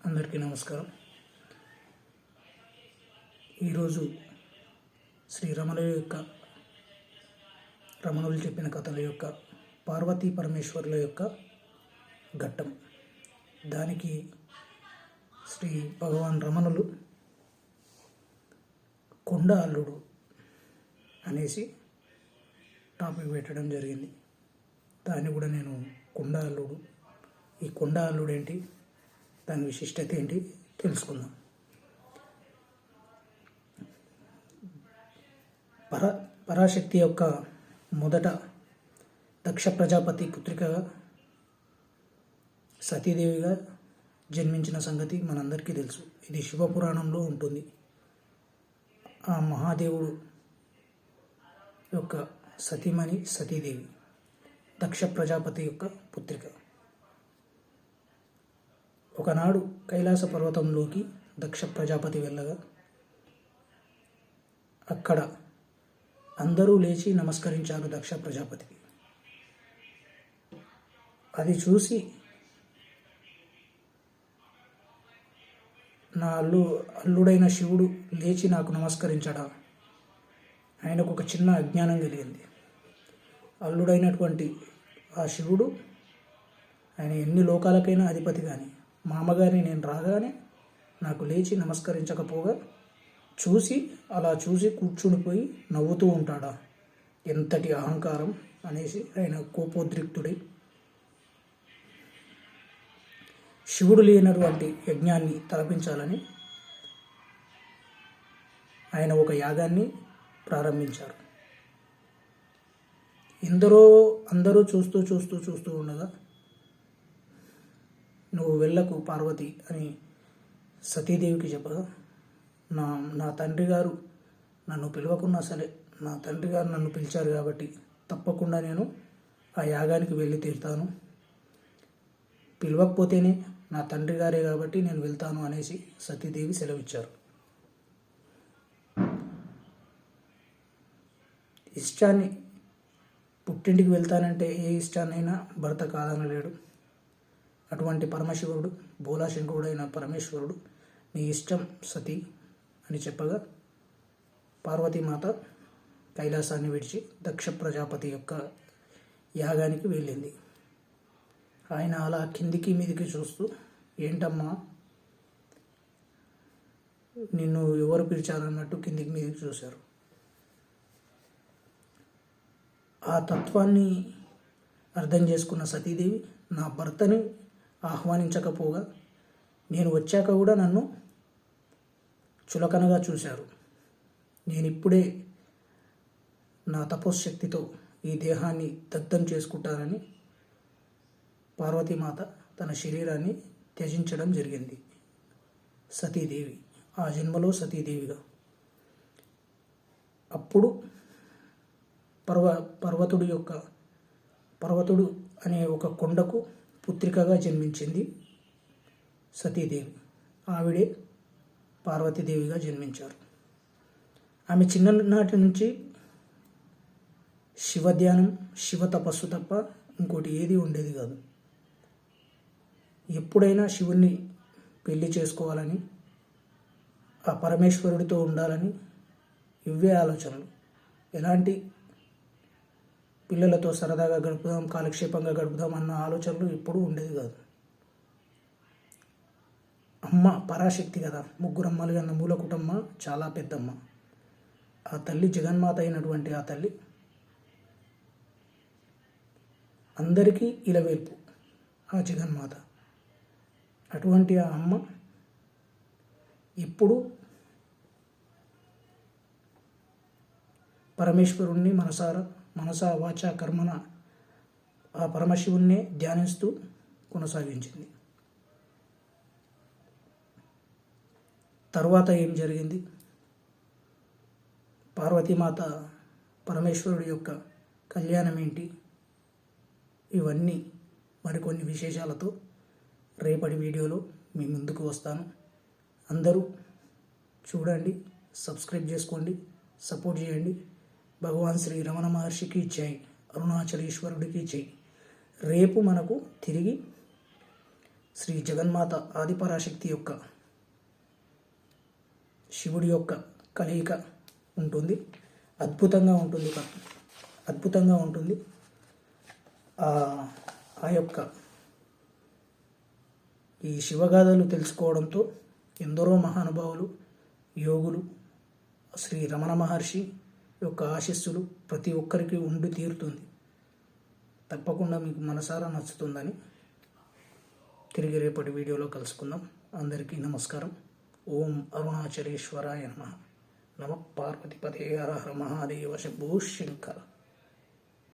అందరికీ నమస్కారం. ఈరోజు శ్రీ రమణులు చెప్పిన కథల యొక్క పార్వతీ పరమేశ్వరుల యొక్క ఘట్టం. దానికి శ్రీ భగవాన్ రమణులు కొండ అల్లుడు అనేసి టాపిక్ పెట్టడం జరిగింది. దాన్ని కూడా నేను కొండ అల్లుడు, ఈ కొండ అల్లుడు ఏంటి, దాని విశిష్టత ఏంటి తెలుసుకుందాం. పరాశక్తి యొక్క మొదట దక్ష ప్రజాపతి పుత్రికగా సతీదేవిగా జన్మించిన సంగతి మనందరికీ తెలుసు. ఇది శివపురాణంలో ఉంటుంది. ఆ మహాదేవుడు యొక్క సతీమణి సతీదేవి దక్ష ప్రజాపతి యొక్క పుత్రిక. ఒకనాడు కైలాస పర్వతంలోకి దక్ష ప్రజాపతి వెళ్ళగా అక్కడ అందరూ లేచి నమస్కరించారు దక్ష ప్రజాపతికి. అది చూసి నా అల్లుడైన శివుడు లేచి నాకు నమస్కరించడా, ఆయనకు ఒక చిన్న అజ్ఞానం కలిగింది. అల్లుడైనటువంటి ఆ శివుడు ఆయన ఎన్ని లోకాలకైనా అధిపతి, కానీ మా అమ్మగారిని నేను రాగానే నాకు లేచి నమస్కరించకపోగా అలా చూసి కూర్చునిపోయి నవ్వుతూ ఉంటాడా, ఎంతటి అహంకారం అనేసి ఆయన కోపోద్రిక్తుడై శివుడు లేనటువంటి యజ్ఞాన్ని తలపించాలని ఆయన ఒక యాగాన్ని ప్రారంభించారు. అందరూ చూస్తూ ఉండగా, నువ్వు వెళ్ళకు పార్వతి అని సతీదేవికి చెప్పగా, నా తండ్రి గారు నన్ను పిలవకున్నా సరే, నా తండ్రి గారు నన్ను పిలిచారు కాబట్టి తప్పకుండా నేను ఆ యాగానికి వెళ్ళి తీరుతాను, పిలవకపోతేనే నా తండ్రి గారే కాబట్టి నేను వెళ్తాను అనేసి సతీదేవి సెలవిచ్చారు. ఇష్టాన్ని, పుట్టింటికి వెళ్తానంటే ఏ ఇష్టాన్నైనా భర్త కాదనలేడు. అటువంటి పరమశివుడు, బోలాశంకరుడైన పరమేశ్వరుడు నీ ఇష్టం సతీ అని చెప్పగా పార్వతీమాత కైలాసాన్ని విడిచి దక్ష ప్రజాపతి యొక్క యాగానికి వెళ్ళింది. ఆయన అలా కిందికి మీదికి చూస్తూ, ఏంటమ్మా నిన్ను ఎవరు పిలిచారన్నట్టు కిందికి మీదికి చూశారు. ఆ తత్వాన్ని అర్థం చేసుకున్న సతీదేవి, నా భర్తని ఆహ్వానించకపోగా నేను వచ్చాక కూడా నన్ను చులకనగా చూశారు. నేనిప్పుడే నా తపోశక్తితో ఈ దేహాన్ని దగ్ధం చేసుకుంటానని పార్వతీమాత తన శరీరాన్ని త్యజించడం జరిగింది. సతీదేవి ఆ జన్మలో సతీదేవిగా. అప్పుడు పర్వతుడు అనే ఒక కొండకు పుత్రికగా జన్మించింది సతీదేవి. ఆవిడే పార్వతీదేవిగా జన్మించారు. ఆమె చిన్ననాటి నుంచి శివధ్యానం, శివ తపస్సు తప్ప ఇంకోటి ఏది ఉండేది కాదు. ఎప్పుడైనా శివుణ్ణి పెళ్లి చేసుకోవాలని, ఆ పరమేశ్వరుడితో ఉండాలని ఇవే ఆలోచనలు. ఎలాంటి పిల్లలతో సరదాగా గడుపుదాం, కాలక్షేపంగా గడుపుదాం అన్న ఆలోచనలు ఎప్పుడూ ఉండేది కాదు. అమ్మ పరాశక్తి కదా, ముగ్గురమ్మలు అన్న మూల కుటుంబ చాలా పెద్దమ్మ. ఆ తల్లి జగన్మాత అయినటువంటి ఆ తల్లి అందరికీ ఇలవేల్పు, ఆ జగన్మాత. అటువంటి ఆ అమ్మ ఎప్పుడు పరమేశ్వరుణ్ణి మనసా వాచ కర్మన ఆ పరమశివుణ్ణే ధ్యానిస్తూ కొనసాగించింది. తరువాత ఏం జరిగింది, పార్వతీమాత పరమేశ్వరుడి యొక్క కళ్యాణం ఏంటి, ఇవన్నీ మరికొన్ని విశేషాలతో రేపటి వీడియోలో మీ ముందుకు వస్తాను. అందరూ చూడండి, సబ్స్క్రైబ్ చేసుకోండి, సపోర్ట్ చేయండి. భగవాన్ శ్రీ రమణ మహర్షికి జై, అరుణాచలేశ్వరుడికి జై. రేపు మనకు తిరిగి శ్రీ జగన్మాత ఆదిపరాశక్తి యొక్క శివుడి యొక్క కలయిక ఉంటుంది. అద్భుతంగా ఉంటుంది, అద్భుతంగా ఉంటుంది. ఆ యొక్క ఈ శివగాథలు తెలుసుకోవడంతో ఎందరో మహానుభావులు, యోగులు, శ్రీ రమణ మహర్షి యొక్క ఆశీస్సులు ప్రతి ఒక్కరికి ఉండి తీరుతుంది. తప్పకుండా మీకు మనసారా నచ్చుతుందని తిరిగి రేపటి వీడియోలో కలుసుకుందాం. అందరికీ నమస్కారం. ఓం అరుణాచలేశ్వరాయ నమః. నమ పార్వతీపతే హర హర మహాదేవ శంభో శంకర.